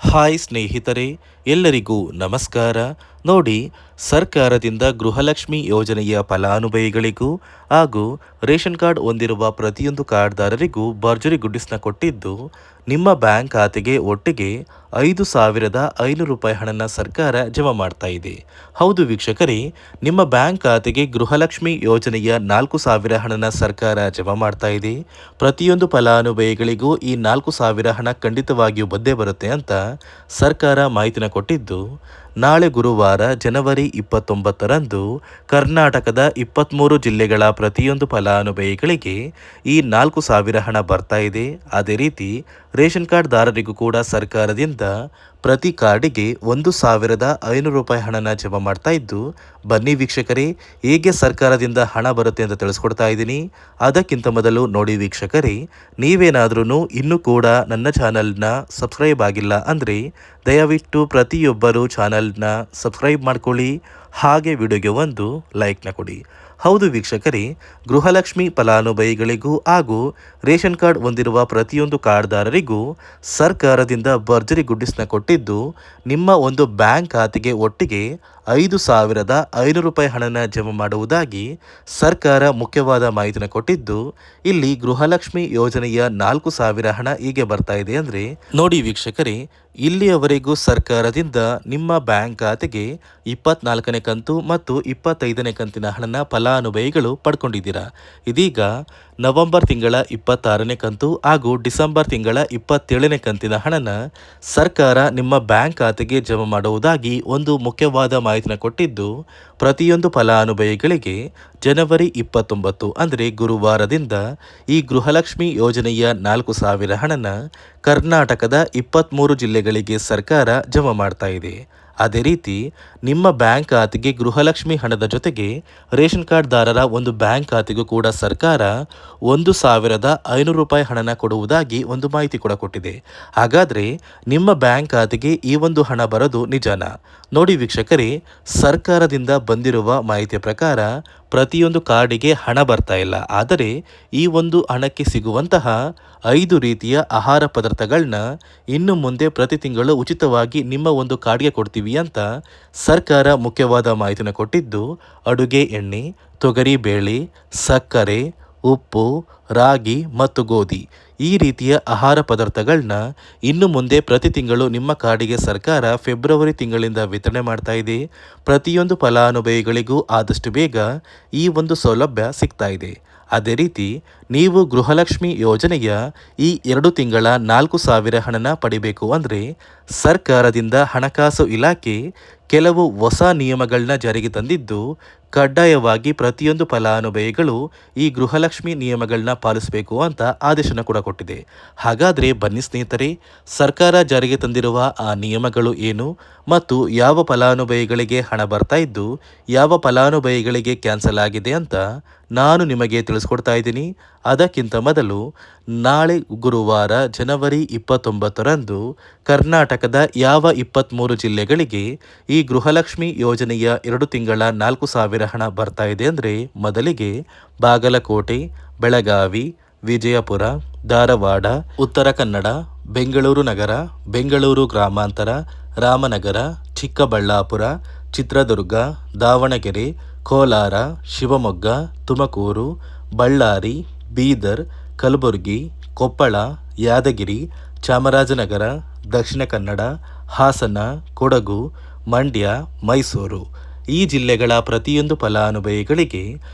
Hi ಸ್ನೇಹಿತರೆ, ಎಲ್ಲರಿಗೂ ನಮಸ್ಕಾರ. ನೋಡಿ, ಸರ್ಕಾರದಿಂದ ಗೃಹಲಕ್ಷ್ಮಿ ಯೋಜನೆಯ ಫಲಾನುಭವಿಗಳಿಗೂ ಹಾಗೂ ರೇಷನ್ ಕಾರ್ಡ್ ಹೊಂದಿರುವ ಪ್ರತಿಯೊಂದು ಕಾರ್ಡ್ದಾರರಿಗೂ ಭರ್ಜರಿ ಗುಡ್ಡಿಸ್ನ ಕೊಟ್ಟಿದ್ದು, ನಿಮ್ಮ ಬ್ಯಾಂಕ್ ಖಾತೆಗೆ ಒಟ್ಟಿಗೆ 5,500 ರೂಪಾಯಿ ಹಣನ ಸರ್ಕಾರ ಜಮಾ ಮಾಡ್ತಾ ಇದೆ. ಹೌದು ವೀಕ್ಷಕರೇ, ನಿಮ್ಮ ಬ್ಯಾಂಕ್ ಖಾತೆಗೆ ಗೃಹಲಕ್ಷ್ಮಿ ಯೋಜನೆಯ 4,000 ಹಣನ ಸರ್ಕಾರ ಜಮಾ ಮಾಡ್ತಾ ಇದೆ. ಪ್ರತಿಯೊಂದು ಫಲಾನುಭವಿಗಳಿಗೂ ಈ 4,000 ಹಣ ಖಂಡಿತವಾಗಿಯೂ ಬಂದೇ ಬರುತ್ತೆ ಅಂತ ಸರ್ಕಾರ ಮಾಹಿತಿನ ಕೊಟ್ಟಿದ್ದು, ನಾಳೆ ಗುರುವಾರ ಜನವರಿ 29ರಂದು ಕರ್ನಾಟಕದ 23 ಜಿಲ್ಲೆಗಳ ಪ್ರತಿಯೊಂದು ಫಲಾನುಭವಿಗಳಿಗೆ ಈ 4,000 ಹಣ ಬರ್ತಾ ಇದೆ. ಅದೇ ರೀತಿ ರೇಷನ್ ಕಾರ್ಡ್ದಾರರಿಗೂ ಕೂಡ ಸರ್ಕಾರದಿಂದ ಪ್ರತಿ ಕಾರ್ಡಿಗೆ 1,500 ರೂಪಾಯಿ ಹಣನ ಜಮಾ ಮಾಡ್ತಾ ಇದ್ದು, ಬನ್ನಿ ವೀಕ್ಷಕರೇ, ಹೇಗೆ ಸರ್ಕಾರದಿಂದ ಹಣ ಬರುತ್ತೆ ಅಂತ ತಿಳಿಸ್ಕೊಡ್ತಾ ಇದ್ದೀನಿ. ಅದಕ್ಕಿಂತ ಮೊದಲು ನೋಡಿ ವೀಕ್ಷಕರೇ, ನೀವೇನಾದ್ರೂ ಇನ್ನೂ ಕೂಡ ನನ್ನ ಚಾನಲ್ನ ಸಬ್ಸ್ಕ್ರೈಬ್ ಆಗಿಲ್ಲ ಅಂದರೆ ದಯವಿಟ್ಟು ಪ್ರತಿಯೊಬ್ಬರು ಚಾನಲ್ನ ಸಬ್ಸ್ಕ್ರೈಬ್ ಮಾಡ್ಕೊಳ್ಳಿ, ಹಾಗೆ ವಿಡಿಯೋಗೆ ಒಂದು ಲೈಕ್ನ ಕೊಡಿ. ಹೌದು ವೀಕ್ಷಕರೇ, ಗೃಹಲಕ್ಷ್ಮಿ ಫಲಾನುಭವಿಗಳಿಗೂ ಹಾಗೂ ರೇಷನ್ ಕಾರ್ಡ್ ಹೊಂದಿರುವ ಪ್ರತಿಯೊಂದು ಕಾರ್ಡ್ದಾರರಿಗೂ ಸರ್ಕಾರದಿಂದ ಭರ್ಜರಿ ಗುಡ್ಡಿಸ್ನ ಕೊಟ್ಟಿದ್ದು, ನಿಮ್ಮ ಒಂದು ಬ್ಯಾಂಕ್ ಖಾತೆಗೆ ಒಟ್ಟಿಗೆ 5,500 ರೂಪಾಯಿ ಹಣನ ಜಮಾ ಮಾಡುವುದಾಗಿ ಸರ್ಕಾರ ಮುಖ್ಯವಾದ ಮಾಹಿತಿನ ಕೊಟ್ಟಿದ್ದು, ಇಲ್ಲಿ ಗೃಹಲಕ್ಷ್ಮಿ ಯೋಜನೆಯ 4,000 ಹಣ ಹೀಗೆ ಬರ್ತಾ ಇದೆ ಅಂದರೆ ನೋಡಿ ವೀಕ್ಷಕರೇ, ಇಲ್ಲಿಯವರೆಗೂ ಸರ್ಕಾರದಿಂದ ನಿಮ್ಮ ಬ್ಯಾಂಕ್ ಖಾತೆಗೆ 24ನೇ ಕಂತು ಮತ್ತು 25ನೇ ಕಂತಿನ ಹಣನ ಫಲಾನುಭವಿಗಳು ಪಡ್ಕೊಂಡಿದ್ದೀರಾ. ಇದೀಗ ನವೆಂಬರ್ ತಿಂಗಳ 26ನೇ ಕಂತು ಹಾಗೂ ಡಿಸೆಂಬರ್ ತಿಂಗಳ 27ನೇ ಕಂತಿನ ಹಣನ ಸರ್ಕಾರ ನಿಮ್ಮ ಬ್ಯಾಂಕ್ ಖಾತೆಗೆ ಜಮಾ ಮಾಡುವುದಾಗಿ ಒಂದು ಮುಖ್ಯವಾದ ಮಾಹಿತಿನ ಕೊಟ್ಟಿದ್ದು, ಪ್ರತಿಯೊಂದು ಫಲಾನುಭವಿಗಳಿಗೆ ಜನವರಿ 29 ಅಂದರೆ ಗುರುವಾರದಿಂದ ಈ ಗೃಹಲಕ್ಷ್ಮಿ ಯೋಜನೆಯ 4,000 ಹಣನ ಕರ್ನಾಟಕದ 23 ಜಿಲ್ಲೆಗಳಿಗೆ ಸರ್ಕಾರ ಜಮಾ ಮಾಡ್ತಾ ಇದೆ. ಅದೇ ರೀತಿ ನಿಮ್ಮ ಬ್ಯಾಂಕ್ ಖಾತೆಗೆ ಗೃಹಲಕ್ಷ್ಮಿ ಹಣದ ಜೊತೆಗೆ ರೇಷನ್ ಕಾರ್ಡ್ದಾರರ ಒಂದು ಬ್ಯಾಂಕ್ ಖಾತೆಗೂ ಕೂಡ ಸರ್ಕಾರ 1,500 ರೂಪಾಯಿ ಹಣನ ಕೊಡುವುದಾಗಿ ಒಂದು ಮಾಹಿತಿ ಕೂಡ ಕೊಟ್ಟಿದೆ. ಹಾಗಾದರೆ ನಿಮ್ಮ ಬ್ಯಾಂಕ್ ಖಾತೆಗೆ ಈ ಒಂದು ಹಣ ಬರೋದು ನಿಜನಾ? ನೋಡಿ ವೀಕ್ಷಕರೇ, ಸರ್ಕಾರದಿಂದ ಬಂದಿರುವ ಮಾಹಿತಿಯ ಪ್ರಕಾರ ಪ್ರತಿಯೊಂದು ಕಾರ್ಡಿಗೆ ಹಣ ಬರ್ತಾ ಇಲ್ಲ. ಆದರೆ ಈ ಒಂದು ಹಣಕ್ಕೆ ಸಿಗುವಂತಹ 5 ರೀತಿಯ ಆಹಾರ ಪದಾರ್ಥಗಳನ್ನ ಇನ್ನು ಮುಂದೆ ಪ್ರತಿ ತಿಂಗಳು ಉಚಿತವಾಗಿ ನಿಮ್ಮ ಒಂದು ಕಾರ್ಡ್ಗೆ ಕೊಡ್ತೀವಿ ಅಂತ ಸರ್ಕಾರ ಮುಖ್ಯವಾದ ಮಾಹಿತಿನ ಕೊಟ್ಟಿದ್ದು, ಅಡುಗೆ ಎಣ್ಣೆ, ತೊಗರಿ ಬೇಳೆ, ಸಕ್ಕರೆ, ಉಪ್ಪು, ರಾಗಿ ಮತ್ತು ಗೋಧಿ ಈ ರೀತಿಯ ಆಹಾರ ಪದಾರ್ಥಗಳನ್ನ ಇನ್ನು ಮುಂದೆ ಪ್ರತಿ ತಿಂಗಳು ನಿಮ್ಮ ಕಾರ್ಡಿಗೆ ಸರ್ಕಾರ ಫೆಬ್ರವರಿ ತಿಂಗಳಿಂದ ವಿತರಣೆ ಮಾಡ್ತಾ ಇದೆ. ಪ್ರತಿಯೊಂದು ಫಲಾನುಭವಿಗಳಿಗೂ ಆದಷ್ಟು ಬೇಗ ಈ ಒಂದು ಸೌಲಭ್ಯ ಸಿಗ್ತಾ ಇದೆ. ಅದೇ ರೀತಿ ನೀವು ಗೃಹಲಕ್ಷ್ಮಿ ಯೋಜನೆಯ ಈ 2 ತಿಂಗಳ 4,000 ಹಣನ ಪಡಿಬೇಕು ಅಂದರೆ ಸರ್ಕಾರದಿಂದ ಹಣಕಾಸು ಇಲಾಖೆ ಕೆಲವು ಹೊಸ ನಿಯಮಗಳನ್ನ ಜಾರಿಗೆ ತಂದಿದ್ದು, ಕಡ್ಡಾಯವಾಗಿ ಪ್ರತಿಯೊಂದು ಫಲಾನುಭವಿಗಳು ಈ ಗೃಹಲಕ್ಷ್ಮಿ ನಿಯಮಗಳನ್ನ ಪಾಲಿಸಬೇಕು ಅಂತ ಆದೇಶನ ಕೂಡ ಕೊಟ್ಟಿದೆ. ಹಾಗಾದರೆ ಬನ್ನಿ ಸ್ನೇಹಿತರೆ, ಸರ್ಕಾರ ಜಾರಿಗೆ ತಂದಿರುವ ಆ ನಿಯಮಗಳು ಏನು ಮತ್ತು ಯಾವ ಫಲಾನುಭವಿಗಳಿಗೆ ಹಣ ಬರ್ತಾ ಇದ್ದು ಯಾವ ಫಲಾನುಭವಿಗಳಿಗೆ ಕ್ಯಾನ್ಸಲ್ ಆಗಿದೆ ಅಂತ ನಾನು ನಿಮಗೆ ತಿಳಿಸ್ಕೊಡ್ತಾ ಇದ್ದೀನಿ. ಅದಕ್ಕಿಂತ ಮೊದಲು ನಾಳೆ ಗುರುವಾರ ಜನವರಿ 29ರಂದು ಕರ್ನಾಟಕದ ಯಾವ 23 ಜಿಲ್ಲೆಗಳಿಗೆ ಈ ಗೃಹಲಕ್ಷ್ಮಿ ಯೋಜನೆಯ 2 ತಿಂಗಳ 4,000 ಹಣ ಬರ್ತಾ ಇದೆ ಅಂದರೆ ಮೊದಲಿಗೆ ಬಾಗಲಕೋಟೆ, ಬೆಳಗಾವಿ, ವಿಜಯಪುರ, ಧಾರವಾಡ, ಉತ್ತರ ಕನ್ನಡ, ಬೆಂಗಳೂರು ನಗರ, ಬೆಂಗಳೂರು ಗ್ರಾಮಾಂತರ, ರಾಮನಗರ, ಚಿಕ್ಕಬಳ್ಳಾಪುರ, ಚಿತ್ರದುರ್ಗ, ದಾವಣಗೆರೆ, ಕೋಲಾರ, ಶಿವಮೊಗ್ಗ, ತುಮಕೂರು, ಬಳ್ಳಾರಿ, ಬೀದರ್, ಕಲಬುರಗಿ, ಕೊಪ್ಪಳ, ಯಾದಗಿರಿ, ಚಾಮರಾಜನಗರ, ದಕ್ಷಿಣ ಕನ್ನಡ, ಹಾಸನ, ಕೊಡಗು, ಮಂಡ್ಯ, ಮೈಸೂರು ಈ ಜಿಲ್ಲೆಗಳ ಪ್ರತಿಯೊಂದು ಫಲಾನುಭವಿಗಳಿಗೆ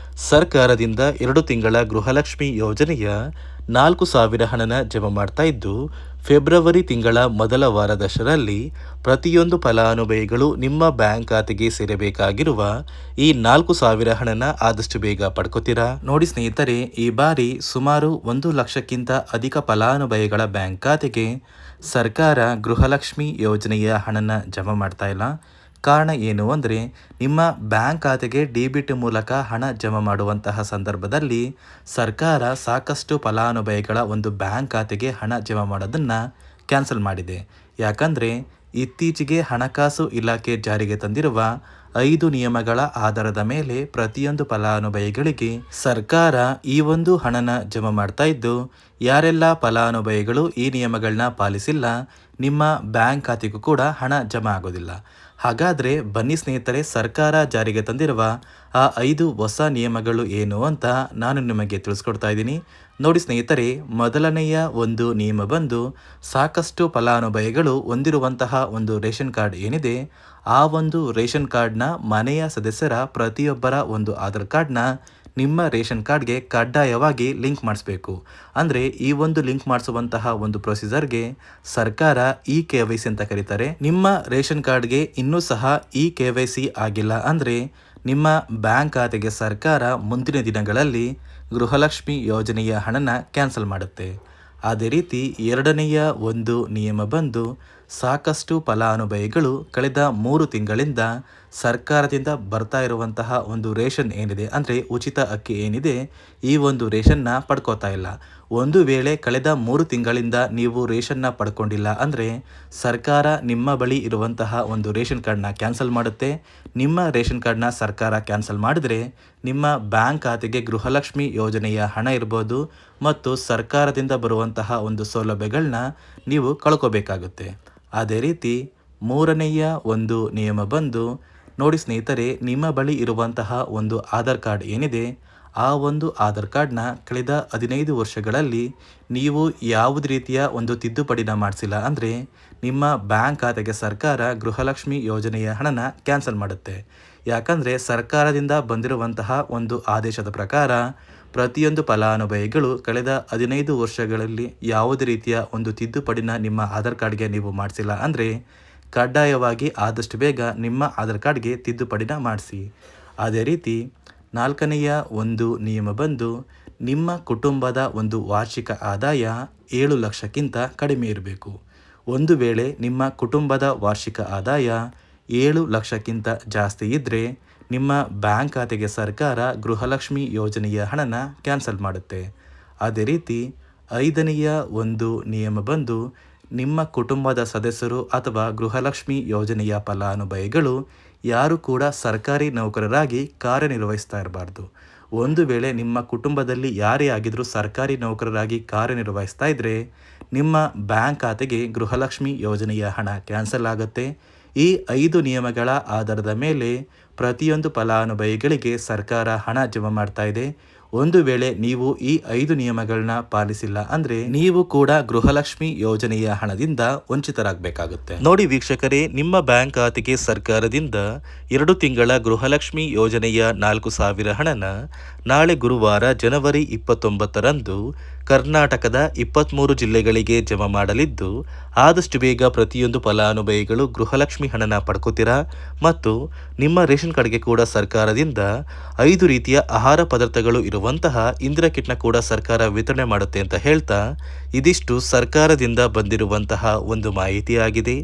ಸರ್ಕಾರದಿಂದ 2 ತಿಂಗಳ ಗೃಹಲಕ್ಷ್ಮಿ ಯೋಜನೆಯ 4,000 ಹಣನ ಜಮಾ ಮಾಡ್ತಾ ಇದ್ದು, ಫೆಬ್ರವರಿ ತಿಂಗಳ ಮೊದಲ ವಾರದಷ್ಟರಲ್ಲಿ ಪ್ರತಿಯೊಂದು ಫಲಾನುಭವಿಗಳು ನಿಮ್ಮ ಬ್ಯಾಂಕ್ ಖಾತೆಗೆ ಸೇರಬೇಕಾಗಿರುವ ಈ 4,000 ಹಣನ ಆದಷ್ಟು ಬೇಗ ಪಡ್ಕೋತೀರಾ. ನೋಡಿ ಸ್ನೇಹಿತರೆ, ಈ ಬಾರಿ ಸುಮಾರು 1 ಲಕ್ಷಕ್ಕಿಂತ ಅಧಿಕ ಫಲಾನುಭವಿಗಳ ಬ್ಯಾಂಕ್ ಖಾತೆಗೆ ಸರ್ಕಾರ ಗೃಹಲಕ್ಷ್ಮಿ ಯೋಜನೆಯ ಹಣನ ಜಮಾ ಮಾಡ್ತಾ ಇಲ್ಲ. ಕಾರಣ ಏನು ಅಂದರೆ, ನಿಮ್ಮ ಬ್ಯಾಂಕ್ ಖಾತೆಗೆ ಡೆಬಿಟ್ ಮೂಲಕ ಹಣ ಜಮಾ ಮಾಡುವಂತಹ ಸಂದರ್ಭದಲ್ಲಿ ಸರ್ಕಾರ ಸಾಕಷ್ಟು ಫಲಾನುಭವಿಗಳ ಒಂದು ಬ್ಯಾಂಕ್ ಖಾತೆಗೆ ಹಣ ಜಮಾ ಮಾಡೋದನ್ನು ಕ್ಯಾನ್ಸಲ್ ಮಾಡಿದೆ. ಯಾಕಂದರೆ ಇತ್ತೀಚೆಗೆ ಹಣಕಾಸು ಇಲಾಖೆ ಜಾರಿಗೆ ತಂದಿರುವ 5 ನಿಯಮಗಳ ಆಧಾರದ ಮೇಲೆ ಪ್ರತಿಯೊಂದು ಫಲಾನುಭವಿಗಳಿಗೆ ಸರ್ಕಾರ ಈ ಒಂದು ಹಣನ ಜಮಾ ಮಾಡ್ತಾ ಇದ್ದು, ಯಾರೆಲ್ಲ ಫಲಾನುಭವಿಗಳು ಈ ನಿಯಮಗಳನ್ನ ಪಾಲಿಸಿಲ್ಲ, ನಿಮ್ಮ ಬ್ಯಾಂಕ್ ಖಾತೆಗೂ ಕೂಡ ಹಣ ಜಮಾ ಆಗೋದಿಲ್ಲ. ಹಾಗಾದರೆ ಬನ್ನಿ ಸ್ನೇಹಿತರೆ, ಸರ್ಕಾರ ಜಾರಿಗೆ ತಂದಿರುವ ಆ 5 ಹೊಸ ನಿಯಮಗಳು ಏನು ಅಂತ ನಾನು ನಿಮಗೆ ತಿಳಿಸ್ಕೊಡ್ತಾ ಇದ್ದೀನಿ. ನೋಡಿ ಸ್ನೇಹಿತರೆ, ಮೊದಲನೆಯ ಒಂದು ನಿಯಮ ಬಂದು, ಸಾಕಷ್ಟು ಫಲಾನುಭವಿಗಳು ಹೊಂದಿರುವಂತಹ ಒಂದು ರೇಷನ್ ಕಾರ್ಡ್ ಏನಿದೆ, ಆ ಒಂದು ರೇಷನ್ ಕಾರ್ಡ್ನ ಮನೆಯ ಸದಸ್ಯರ ಪ್ರತಿಯೊಬ್ಬರ ಒಂದು ಆಧಾರ್ ಕಾರ್ಡ್ನ ನಿಮ್ಮ ರೇಷನ್ ಕಾರ್ಡ್ಗೆ ಕಡ್ಡಾಯವಾಗಿ ಲಿಂಕ್ ಮಾಡಿಸ್ಬೇಕು. ಅಂದರೆ ಈ ಒಂದು ಲಿಂಕ್ ಮಾಡಿಸುವಂತಹ ಒಂದು ಪ್ರೊಸೀಜರ್ಗೆ ಸರ್ಕಾರ KYC ಅಂತ ಕರೀತಾರೆ. ನಿಮ್ಮ ರೇಷನ್ ಕಾರ್ಡ್ಗೆ ಇನ್ನೂ ಸಹ KYC ಆಗಿಲ್ಲ ಅಂದರೆ ನಿಮ್ಮ ಬ್ಯಾಂಕ್ ಖಾತೆಗೆ ಸರ್ಕಾರ ಮುಂದಿನ ದಿನಗಳಲ್ಲಿ ಗೃಹಲಕ್ಷ್ಮಿ ಯೋಜನೆಯ ಹಣನ ಕ್ಯಾನ್ಸಲ್ ಮಾಡುತ್ತೆ. ಅದೇ ರೀತಿ ಎರಡನೆಯ ಒಂದು ನಿಯಮ ಬಂದು, ಸಾಕಷ್ಟು ಫಲಾನುಭವಿಗಳು ಕಳೆದ 3 ತಿಂಗಳಿಂದ ಸರ್ಕಾರದಿಂದ ಬರ್ತಾ ಇರುವಂತಹ ಒಂದು ರೇಷನ್ ಏನಿದೆ, ಅಂದರೆ ಉಚಿತ ಅಕ್ಕಿ ಏನಿದೆ, ಈ ಒಂದು ರೇಷನ್ನ ಪಡ್ಕೋತಾ ಇಲ್ಲ. ಒಂದು ವೇಳೆ ಕಳೆದ 3 ತಿಂಗಳಿಂದ ನೀವು ರೇಷನ್ನ ಪಡ್ಕೊಂಡಿಲ್ಲ ಅಂದರೆ ಸರ್ಕಾರ ನಿಮ್ಮ ಬಳಿ ಇರುವಂತಹ ಒಂದು ರೇಷನ್ ಕಾರ್ಡ್ನ ಕ್ಯಾನ್ಸಲ್ ಮಾಡುತ್ತೆ. ನಿಮ್ಮ ರೇಷನ್ ಕಾರ್ಡ್ನ ಸರ್ಕಾರ ಕ್ಯಾನ್ಸಲ್ ಮಾಡಿದರೆ ನಿಮ್ಮ ಬ್ಯಾಂಕ್ ಖಾತೆಗೆ ಗೃಹಲಕ್ಷ್ಮಿ ಯೋಜನೆಯ ಹಣ ಇರ್ಬೋದು ಮತ್ತು ಸರ್ಕಾರದಿಂದ ಬರುವಂತಹ ಒಂದು ಸೌಲಭ್ಯಗಳನ್ನ ನೀವು ಕಳ್ಕೋಬೇಕಾಗುತ್ತೆ. ಅದೇ ರೀತಿ ಮೂರನೆಯ ಒಂದು ನಿಯಮ ಬಂದು, ನೋಡಿ ಸ್ನೇಹಿತರೆ, ನಿಮ್ಮ ಬಳಿ ಇರುವಂತಹ ಒಂದು ಆಧಾರ್ ಕಾರ್ಡ್ ಏನಿದೆ, ಆ ಒಂದು ಆಧಾರ್ ಕಾರ್ಡ್ನ ಕಳೆದ 15 ವರ್ಷಗಳಲ್ಲಿ ನೀವು ಯಾವುದೇ ರೀತಿಯ ಒಂದು ತಿದ್ದುಪಡಿನ ಮಾಡಿಸಿಲ್ಲ ಅಂದರೆ ನಿಮ್ಮ ಬ್ಯಾಂಕ್ ಖಾತೆಗೆ ಸರ್ಕಾರ ಗೃಹಲಕ್ಷ್ಮಿ ಯೋಜನೆಯ ಹಣನ ಕ್ಯಾನ್ಸಲ್ ಮಾಡುತ್ತೆ. ಯಾಕಂದರೆ ಸರ್ಕಾರದಿಂದ ಬಂದಿರುವಂತಹ ಒಂದು ಆದೇಶದ ಪ್ರಕಾರ ಪ್ರತಿಯೊಂದು ಫಲಾನುಭವಿಗಳು ಕಳೆದ 15 ವರ್ಷಗಳಲ್ಲಿ ಯಾವುದೇ ರೀತಿಯ ಒಂದು ತಿದ್ದುಪಡಿನ ನಿಮ್ಮ ಆಧಾರ್ ಕಾರ್ಡ್ಗೆ ನೀವು ಮಾಡಿಸಿಲ್ಲ ಅಂದರೆ ಕಡ್ಡಾಯವಾಗಿ ಆದಷ್ಟು ಬೇಗ ನಿಮ್ಮ ಆಧಾರ್ ಕಾರ್ಡ್ಗೆ ತಿದ್ದುಪಡಿನ ಮಾಡಿಸಿ. ಅದೇ ರೀತಿ ನಾಲ್ಕನೆಯ ಒಂದು ನಿಯಮ ಬಂದು, ನಿಮ್ಮ ಕುಟುಂಬದ ಒಂದು ವಾರ್ಷಿಕ ಆದಾಯ 7 ಲಕ್ಷಕ್ಕಿಂತ ಕಡಿಮೆ ಇರಬೇಕು. ಒಂದು ವೇಳೆ ನಿಮ್ಮ ಕುಟುಂಬದ ವಾರ್ಷಿಕ ಆದಾಯ 7 ಲಕ್ಷಕ್ಕಿಂತ ಜಾಸ್ತಿ ಇದ್ದರೆ ನಿಮ್ಮ ಬ್ಯಾಂಕ್ ಖಾತೆಗೆ ಸರ್ಕಾರ ಗೃಹಲಕ್ಷ್ಮಿ ಯೋಜನೆಯ ಹಣನ ಕ್ಯಾನ್ಸಲ್ ಮಾಡುತ್ತೆ. ಅದೇ ರೀತಿ ಐದನೆಯ ಒಂದು ನಿಯಮ ಬಂದು, ನಿಮ್ಮ ಕುಟುಂಬದ ಸದಸ್ಯರು ಅಥವಾ ಗೃಹಲಕ್ಷ್ಮಿ ಯೋಜನೆಯ ಫಲಾನುಭವಿಗಳು ಯಾರು ಕೂಡ ಸರ್ಕಾರಿ ನೌಕರರಾಗಿ ಕಾರ್ಯನಿರ್ವಹಿಸ್ತಾ ಇರಬಾರ್ದು. ಒಂದು ವೇಳೆ ನಿಮ್ಮ ಕುಟುಂಬದಲ್ಲಿ ಯಾರೇ ಆಗಿದ್ರೂ ಸರ್ಕಾರಿ ನೌಕರರಾಗಿ ಕಾರ್ಯನಿರ್ವಹಿಸ್ತಾ ಇದ್ದರೆ ನಿಮ್ಮ ಬ್ಯಾಂಕ್ ಖಾತೆಗೆ ಗೃಹಲಕ್ಷ್ಮಿ ಯೋಜನೆಯ ಹಣ ಕ್ಯಾನ್ಸಲ್ ಆಗುತ್ತೆ. ಈ 5 ನಿಯಮಗಳ ಆಧಾರದ ಮೇಲೆ ಪ್ರತಿಯೊಂದು ಫಲಾನುಭವಿಗಳಿಗೆ ಸರ್ಕಾರ ಹಣ ಜಮಾ ಮಾಡ್ತಾ ಇದೆ. ಒಂದು ವೇಳೆ ನೀವು ಈ 5 ನಿಯಮಗಳನ್ನ ಪಾಲಿಸಿಲ್ಲ ಅಂದರೆ ನೀವು ಕೂಡ ಗೃಹಲಕ್ಷ್ಮಿ ಯೋಜನೆಯ ಹಣದಿಂದ ವಂಚಿತರಾಗಬೇಕಾಗುತ್ತೆ. ನೋಡಿ ವೀಕ್ಷಕರೇ, ನಿಮ್ಮ ಬ್ಯಾಂಕ್ ಖಾತೆಗೆ ಸರ್ಕಾರದಿಂದ 2 ತಿಂಗಳ ಗೃಹಲಕ್ಷ್ಮಿ ಯೋಜನೆಯ 4,000 ಹಣನ ನಾಳೆ ಗುರುವಾರ ಜನವರಿ 29ರಂದು ಕರ್ನಾಟಕದ 23 ಜಿಲ್ಲೆಗಳಿಗೆ ಜಮಾ ಮಾಡಲಿದ್ದು, ಆದಷ್ಟು ಬೇಗ ಪ್ರತಿಯೊಂದು ಫಲಾನುಭವಿಗಳು ಗೃಹಲಕ್ಷ್ಮಿ ಹಣನ ಪಡ್ಕೋತೀರಾ ಮತ್ತು ನಿಮ್ಮ ರೇಷನ್ ಕಾರ್ಡ್ಗೆ ಕೂಡ ಸರ್ಕಾರದಿಂದ 5 ರೀತಿಯ ಆಹಾರ ಪದಾರ್ಥಗಳು ಇರುವಂತಹ ಇಂದಿರಾ ಕಿಟ್ನ ಕೂಡ ಸರ್ಕಾರ ವಿತರಣೆ ಮಾಡುತ್ತೆ ಅಂತ ಹೇಳ್ತಾ, ಇದಿಷ್ಟು ಸರ್ಕಾರದಿಂದ ಬಂದಿರುವಂತಹ ಒಂದು ಮಾಹಿತಿಯಾಗಿದೆ.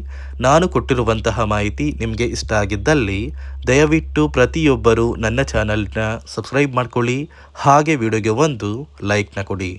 ನಾನು ಕೊಟ್ಟಿರುವಂತಹ ಮಾಹಿತಿ ನಿಮಗೆ ಇಷ್ಟ ಆಗಿದ್ದಲ್ಲಿ ದಯವಿಟ್ಟು ಪ್ರತಿಯೊಬ್ಬರು ನನ್ನ ಚಾನಲ್ನ ಸಬ್ಸ್ಕ್ರೈಬ್ ಮಾಡ್ಕೊಳ್ಳಿ, ಹಾಗೆ ವಿಡಿಯೋಗೆ ಒಂದು ಲೈಕ್ನ ಕೊಡಿ.